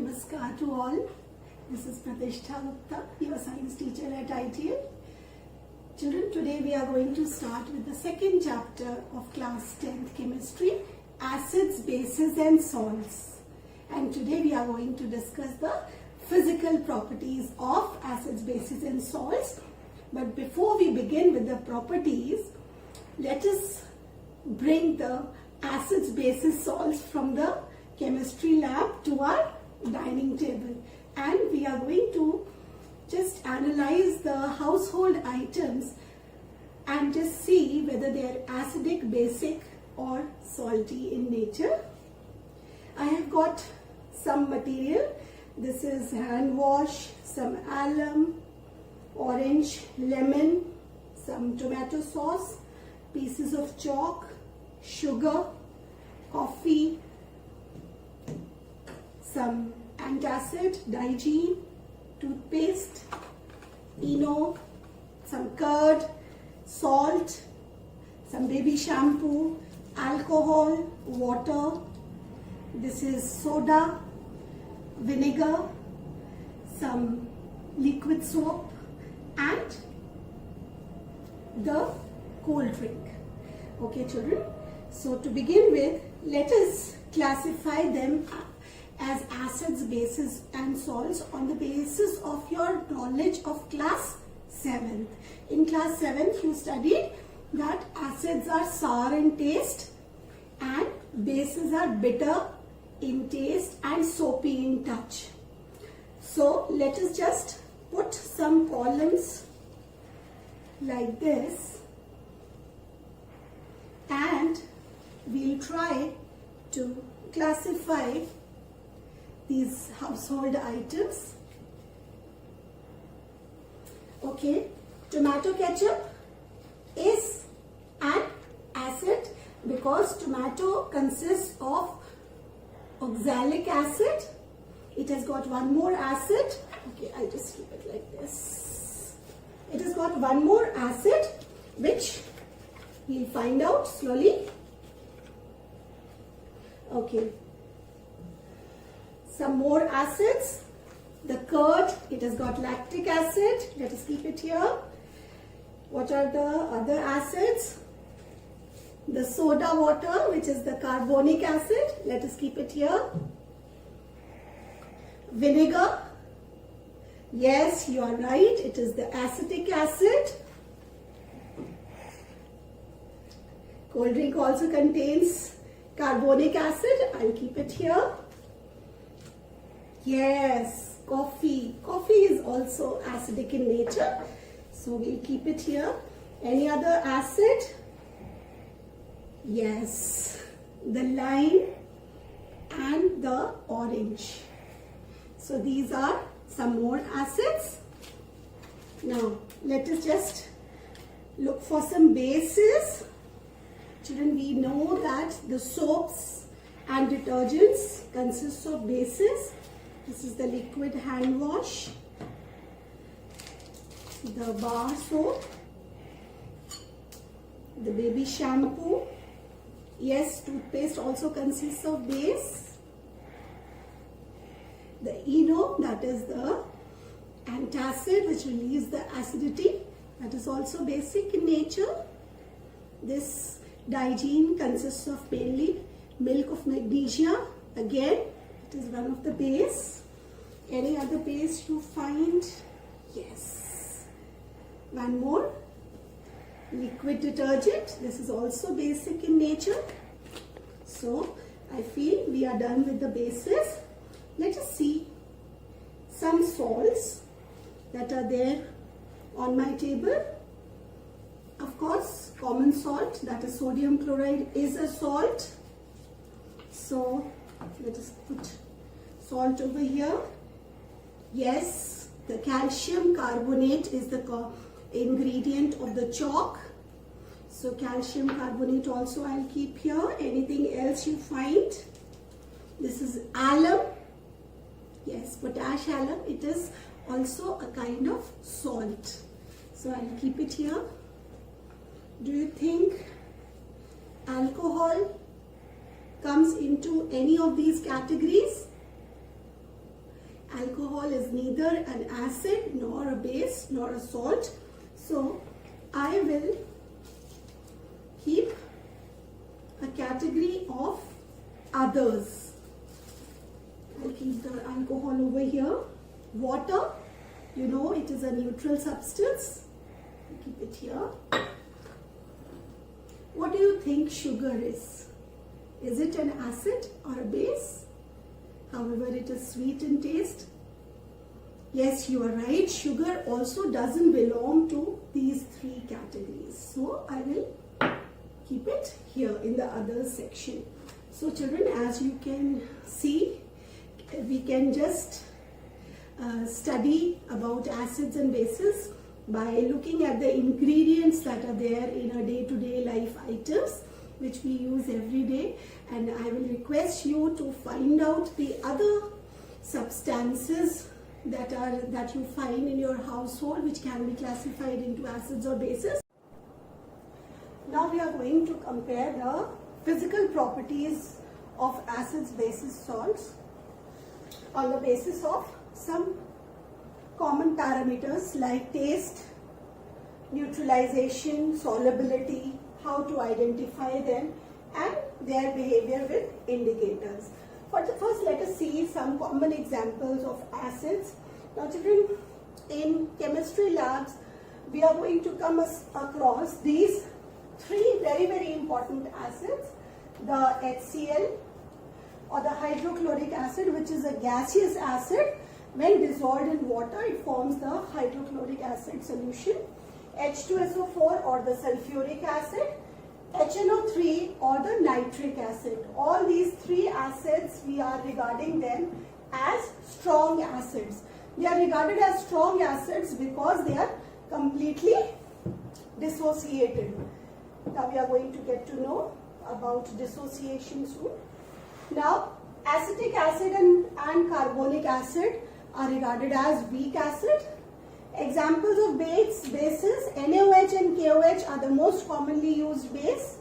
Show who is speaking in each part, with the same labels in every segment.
Speaker 1: Namaskar to all. This is Pratishtha Gupta, your science teacher at ITL. Children, today we are going to start with the second chapter of class 10th chemistry, acids, bases and salts. And today we are going to discuss the physical properties of acids, bases and salts. But before we begin with the properties, let us bring the acids, bases, salts from the chemistry lab to our dining table, and we are going to just analyze the household items and just see whether they are acidic, basic or salty in nature. I have got some material. This is hand wash, some alum, orange, lemon, some tomato sauce, pieces of chalk, sugar, coffee, some antacid, Digene, toothpaste, Eno, some curd, salt, some baby shampoo, alcohol, water. This is soda, vinegar, some liquid soap and the cold drink. Okay children, so to begin with, let us classify them as acids, bases and salts on the basis of your knowledge of class 7th. In class 7th you studied that acids are sour in taste and bases are bitter in taste and soapy in touch. So let us just put some columns like this and we'll try to classify these household items. Okay, tomato ketchup is an acid because tomato consists of oxalic acid. It has got one more acid. Okay, I'll just keep it like this. It has got one more acid which we'll find out slowly. Okay. Some more acids. The curd, it has got lactic acid. Let us keep it here. What are the other acids? The soda water, which is the carbonic acid. Let us keep it here. Vinegar. Yes, you are right. It is the acetic acid. Cold drink also contains carbonic acid. I'll keep it here. Yes, coffee. Coffee is also acidic in nature. So we'll keep it here. Any other acid? Yes, the lime and the orange. So these are some more acids. Now let us just look for some bases. Children, we know that the soaps and detergents consist of bases. This is the liquid hand wash, the bar soap, the baby shampoo. Yes, toothpaste also consists of base. The Eno, that is the antacid which relieves the acidity, that is also basic in nature. This Digene consists of mainly milk of magnesia. Again, it is one of the base. Any other base you find? Yes. One more. Liquid detergent. This is also basic in nature. So, I feel we are done with the bases. Let us see some salts that are there on my table. Of course, common salt, that is sodium chloride, is a salt. So, let us put salt over here. Yes, the calcium carbonate is the ingredient of the chalk. So calcium carbonate also I'll keep here. Anything else you find? This is alum. Yes, potash alum. It is also a kind of salt. So I'll keep it here. Do you think alcohol comes into any of these categories? is neither an acid nor a base nor a salt. So I will keep a category of others. I'll keep the alcohol over here. Water, you know, it is a neutral substance. I'll keep it here. What do you think sugar is? Is it an acid or a base? However, it is sweet in taste. Yes, you are right. Sugar also doesn't belong to these three categories. So I will keep it here in the others section. So children, as you can see, we can just study about acids and bases by looking at the ingredients that are there in our day-to-day life items which we use every day, and I will request you to find out the other substances that you find in your household which can be classified into acids or bases. Now we are going to compare the physical properties of acids, bases, salts on the basis of some common parameters like taste, neutralization, solubility, how to identify them, and their behavior with indicators. First, let us see some common examples of acids. Now children, in chemistry labs, we are going to come across these three very important acids. The HCl or the hydrochloric acid, which is a gaseous acid. When dissolved in water, it forms the hydrochloric acid solution. H2SO4 or the sulfuric acid, HNO3 or the nitric acid. All these three acids, we are regarding them as strong acids. They are regarded as strong acids because they are completely dissociated. Now we are going to get to know about dissociation soon. Now acetic acid and carbonic acid are regarded as weak acid. Examples of bases, NaOH and KOH are the most commonly used base.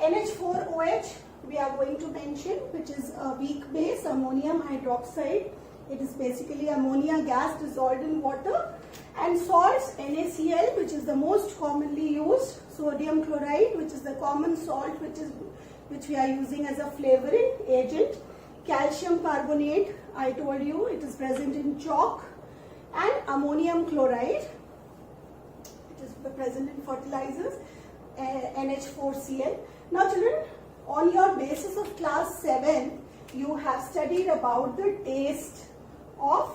Speaker 1: NH4OH we are going to mention, which is a weak base, ammonium hydroxide. It is basically ammonia gas dissolved in water. And salts, NaCl, which is the most commonly used, sodium chloride, which is the common salt which we are using as a flavoring agent. Calcium carbonate, I told you, it is present in chalk. And ammonium chloride, it is present in fertilizers, NH4Cl. Now children, on your basis of class 7, you have studied about the taste of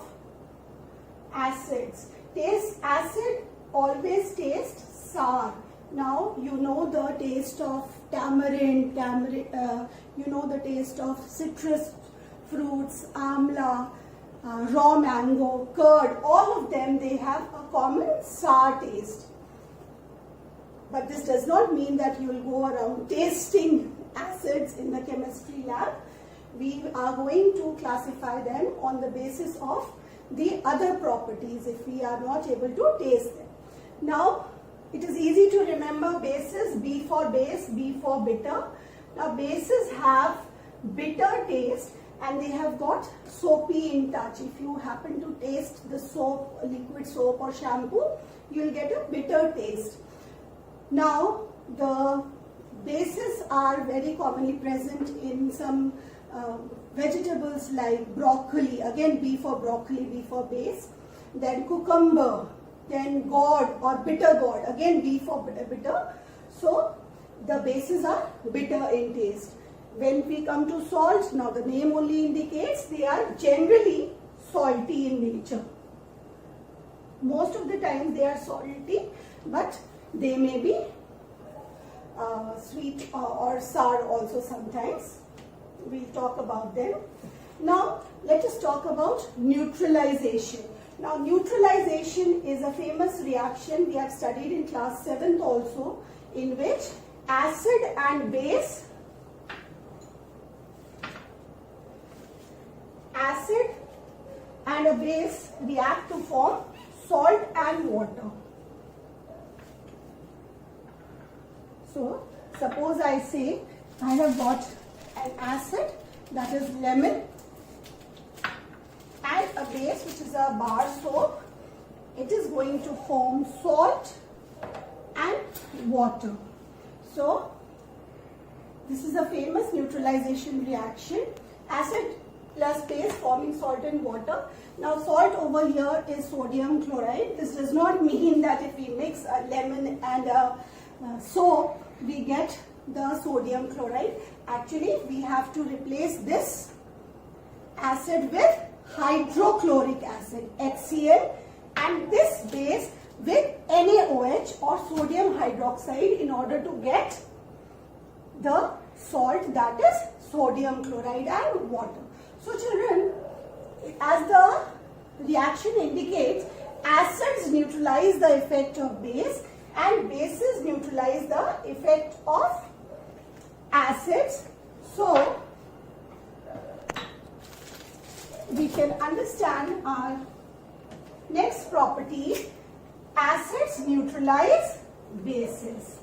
Speaker 1: acids. Acid always tastes sour. Now you know the taste of tamarind, you know the taste of citrus fruits, amla, raw mango, curd, all of them, they have a common sour taste. But this does not mean that you will go around tasting acids in the chemistry lab. We are going to classify them on the basis of the other properties if we are not able to taste them. Now, it is easy to remember bases, B for base, B for bitter. Now, bases have bitter taste and they have got soapy in touch. If you happen to taste the soap, liquid soap or shampoo, you will get a bitter taste. Now, the bases are very commonly present in some vegetables like broccoli, again B for broccoli, B for base, then cucumber, then gourd or bitter gourd, again B for bitter. So the bases are bitter in taste. When we come to salts, now the name only indicates they are generally salty in nature. Most of the time they are salty, but they may be sweet or sour also sometimes. We'll talk about them. Now let us talk about neutralization. Now neutralization is a famous reaction we have studied in class 7th also, in which acid and base, acid and a base react to form salt and water. So suppose I say I have got an acid, that is lemon, and a base which is a bar soap, it is going to form salt and water. So this is a famous neutralization reaction, acid plus base forming salt and water. Now salt over here is sodium chloride. This does not mean that if we mix a lemon and a soap, we get the sodium chloride. Actually, we have to replace this acid with hydrochloric acid, HCl, and this base with NaOH or sodium hydroxide in order to get the salt, that is sodium chloride and water. So children, as the reaction indicates, acids neutralize the effect of base and bases neutralize the effect of acids. So we can understand our next property: acids neutralize bases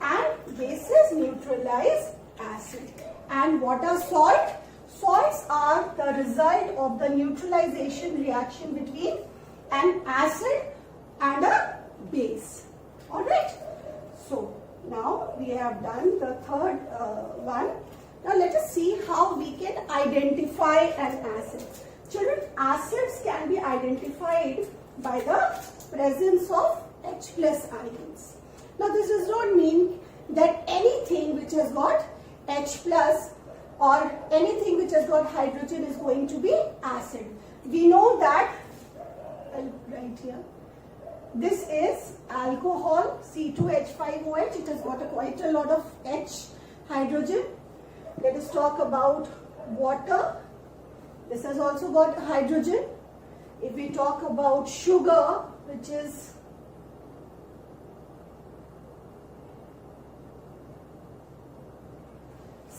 Speaker 1: and bases neutralize acid. And what are salt? Salts are the result of the neutralization reaction between an acid and a base. Alright, so now we have done the third one. Now let us see how we can identify an acid. Children, acids can be identified by the presence of H plus ions. Now this does not mean that anything which has got H plus or anything which has got hydrogen is going to be acid. We know that, I'll write here, this is alcohol, C2H5OH. It has got quite a lot of H hydrogen. Let us talk about water. This has also got hydrogen. If we talk about sugar, which is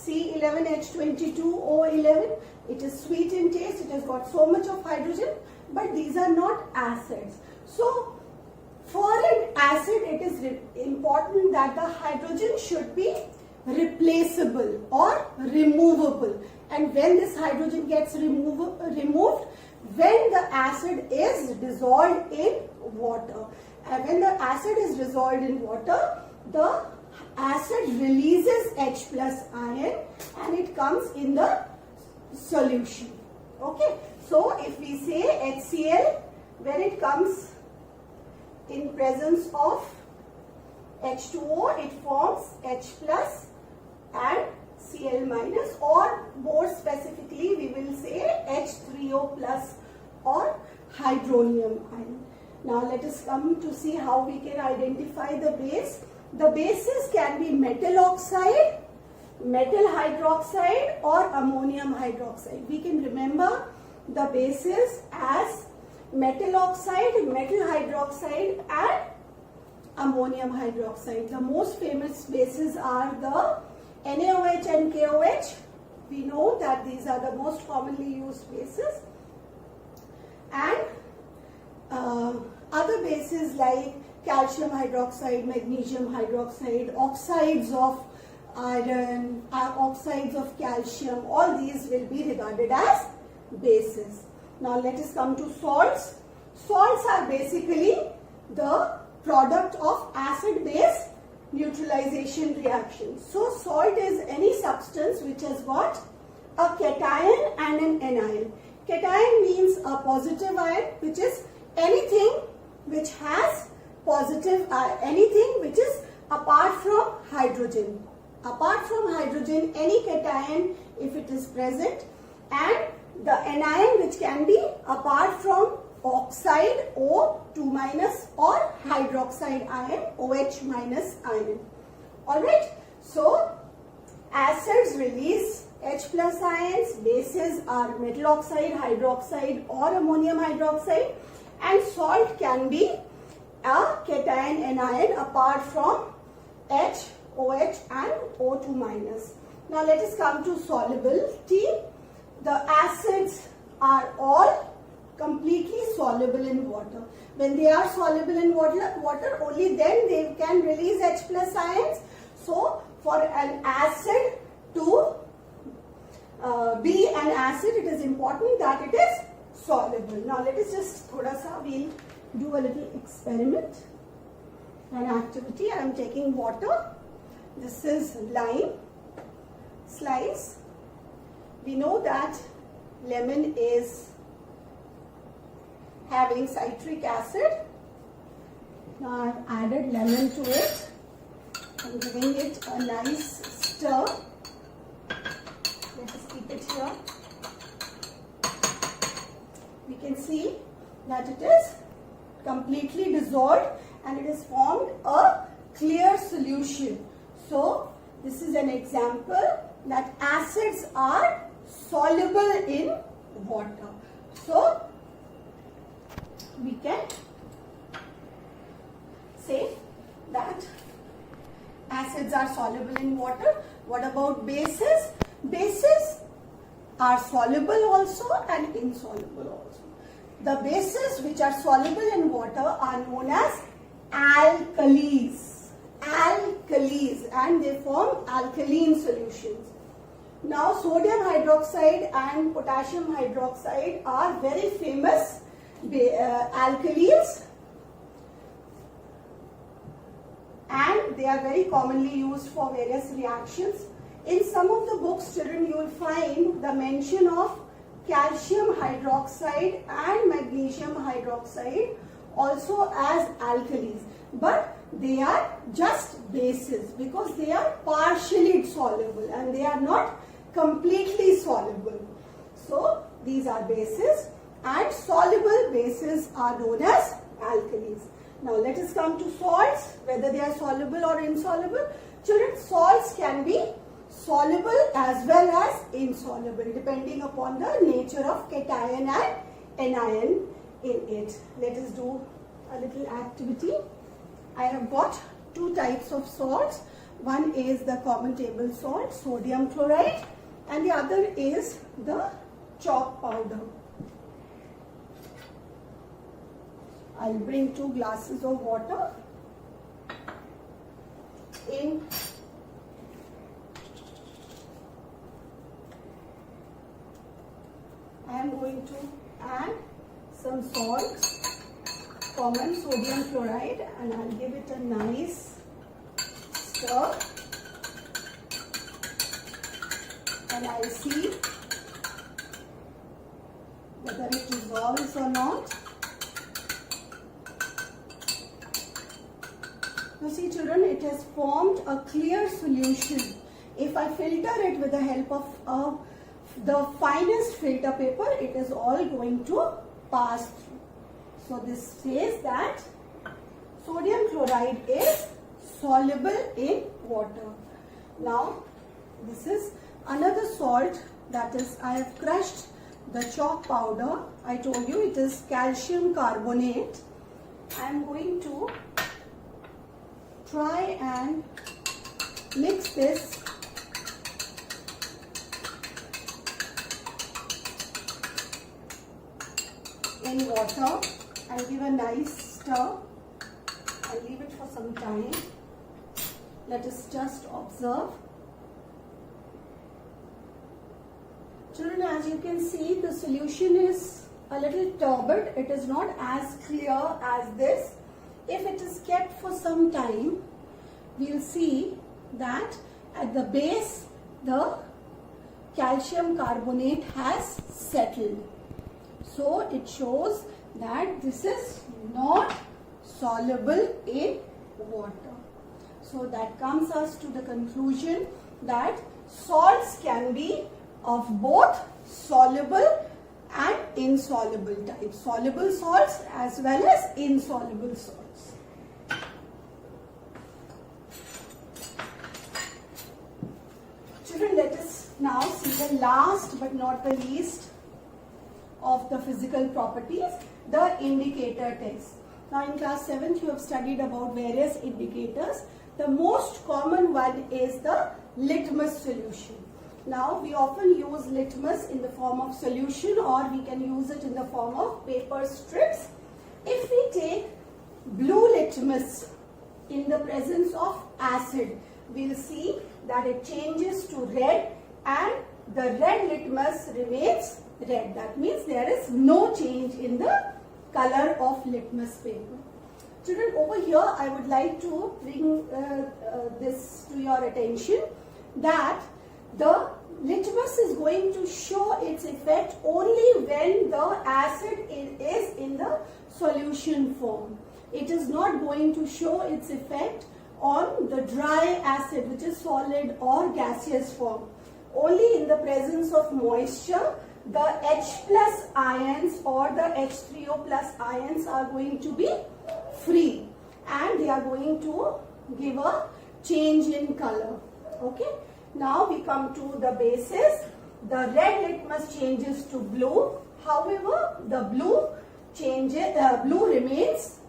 Speaker 1: C11H22O11, it is sweet in taste, it has got so much of hydrogen, but these are not acids. So for an acid, it is important that the hydrogen should be replaceable or removable. And when this hydrogen gets removed, when the acid is dissolved in water. And when the acid is dissolved in water, the acid releases H plus ion and it comes in the solution. Okay, so if we say HCl, when it comes in presence of H2O, it forms H plus and Cl minus, or more specifically we will say H3O plus or hydronium ion. Now let us come to see how we can identify the base. The bases can be metal oxide, metal hydroxide or ammonium hydroxide. We can remember the bases as metal oxide, metal hydroxide and ammonium hydroxide. The most famous bases are the NaOH and KOH. We know that these are the most commonly used bases. And other bases like calcium hydroxide, magnesium hydroxide, oxides of iron, oxides of calcium, all these will be regarded as bases. Now let us come to salts. Salts are basically the product of acid-base neutralization reaction. So salt is any substance which has got a cation and an anion. Cation means a positive ion, which is anything which has positive ion, anything which is apart from hydrogen. Apart from hydrogen, any cation if it is present, and the anion which can be apart from oxide O2 minus or hydroxide ion OH minus ion. Alright, so acids release H plus ions, bases are metal oxide, hydroxide or ammonium hydroxide, and salt can be a cation anion apart from H, OH and O2 minus. Now let us come to solubility. The acids are all completely soluble in water. When they are soluble in water, only then they can release H plus ions. So for an acid to be an acid, it is important that it is soluble. Now let us just we'll do a little experiment, an activity. I am taking water. This is lime slice. We know that lemon is having citric acid. Now I have added lemon to it. I'm giving it a nice stir. Let us keep it here. We can see that it is completely dissolved and it has formed a clear solution. So this is an example that acids are soluble in water. So we can say that acids are soluble in water. What about bases? Bases are soluble also and insoluble also. The bases which are soluble in water are known as alkalis. Alkalis, and they form alkaline solutions. Now sodium hydroxide and potassium hydroxide are very famous alkalis, and they are very commonly used for various reactions. In some of the books, children, you will find the mention of calcium hydroxide and magnesium hydroxide also as alkalis, but they are just bases because they are partially soluble and they are not completely soluble. So these are bases, and soluble bases are known as alkalis. Now let us come to salts, whether they are soluble or insoluble. Children, salts can be soluble as well as insoluble depending upon the nature of cation and anion in it. Let us do a little activity. I have got two types of salts. One is the common table salt, sodium chloride, and the other is the chalk powder. I'll bring 2 glasses of water in. I am going to add some salt, common sodium chloride, and I'll give it a nice stir, and I'll see whether it dissolves or not. You see, children, it has formed a clear solution. If I filter it with the help of the finest filter paper, it is all going to pass through. So this says that sodium chloride is soluble in water. Now this is another salt, that is, I have crushed the chalk powder. I told you it is calcium carbonate. I am going to try and mix this in water and give a nice stir. I'll leave it for some time. Let us just observe. Children, as you can see, the solution is a little turbid. It is not as clear as this. If it is kept for some time, we'll see that at the base the calcium carbonate has settled. So it shows that this is not soluble in water. So that comes us to the conclusion that salts can be of both soluble and insoluble types. Soluble salts as well as insoluble salts. Children, let us now see the last but not the least of the physical properties, the indicator test. Now in class 7th you have studied about various indicators. The most common one is the litmus solution. Now we often use litmus in the form of solution, or we can use it in the form of paper strips. If we take blue litmus in the presence of acid, we'll see that it changes to red, and the red litmus remains red. That means there is no change in the color of litmus paper. Children, over here I would like to bring this to your attention, that the litmus is going to show its effect only when the acid is in the solution form. It is not going to show its effect on the dry acid, which is solid or gaseous form. Only in the presence of moisture, the H plus ions or the H3O plus ions are going to be free, and they are going to give a change in color. Okay. Now we come to the bases. The red litmus changes to blue. However, the blue remains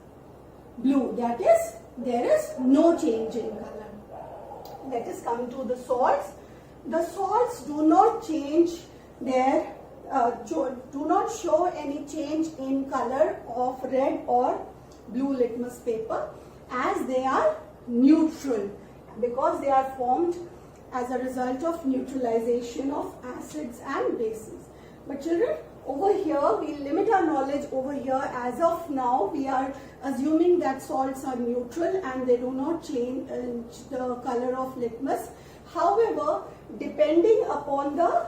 Speaker 1: blue. That is, there is no change in color. Let us come to the salts. The salts do not change their do not show any change in color of red or blue litmus paper, as they are neutral, because they are formed as a result of neutralization of acids and bases. But children, over here we limit our knowledge over here. As of now, we are assuming that salts are neutral and they do not change the color of litmus. However, depending upon the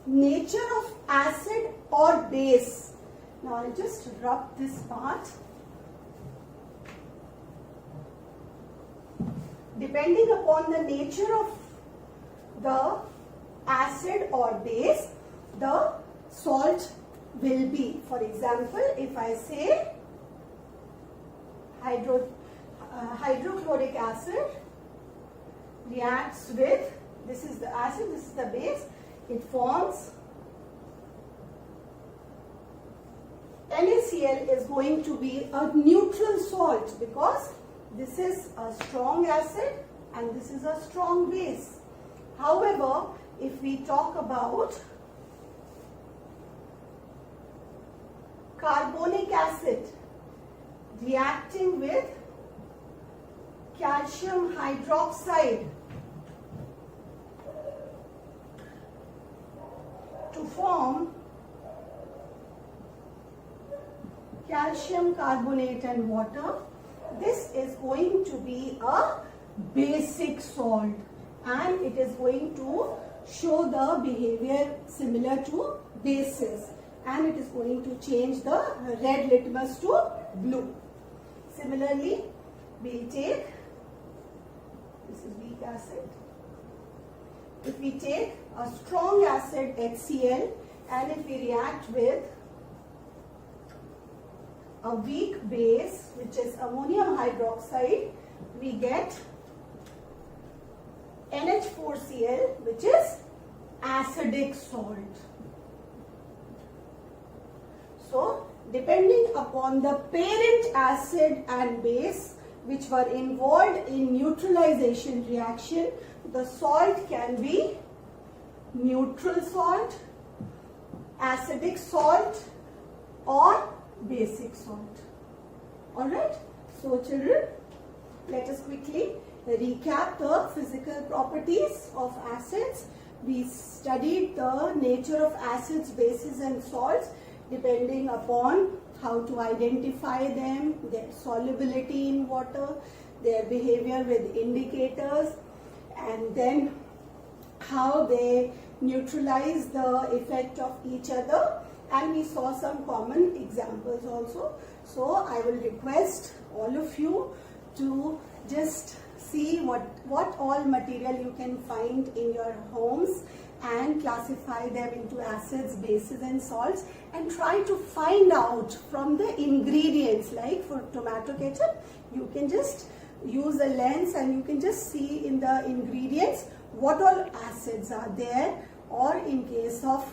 Speaker 1: nature of acid or base, now I'll just rub this part. Depending upon the nature of the acid or base, the salt will be. For example, if I say hydrochloric acid reacts with, this is the acid, this is the base, it forms NaCl is going to be a neutral salt, because this is a strong acid and this is a strong base. However, if we talk about carbonic acid reacting with calcium hydroxide to form calcium carbonate and water, this is going to be a basic salt, and it is going to show the behavior similar to bases, and it is going to change the red litmus to blue. Similarly, we'll take, this is weak acid. If we take a strong acid HCl and if we react with a weak base, which is ammonium hydroxide, we get NH4Cl, which is acidic salt. So, depending upon the parent acid and base which were involved in neutralization reaction, the salt can be neutral salt, acidic salt, or basic salt. Alright, so children, let us quickly recap the physical properties of acids. We studied the nature of acids, bases and salts depending upon how to identify them, their solubility in water, their behavior with indicators, and then how they neutralize the effect of each other, and we saw some common examples also. So I will request all of you to just see what all material you can find in your homes and classify them into acids, bases and salts, and try to find out from the ingredients. Like for tomato ketchup, you can just use a lens and you can just see in the ingredients what all acids are there, or in case of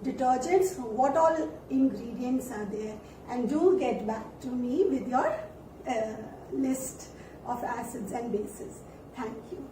Speaker 1: detergents, what all ingredients are there, and do get back to me with your list of acids and bases. Thank you.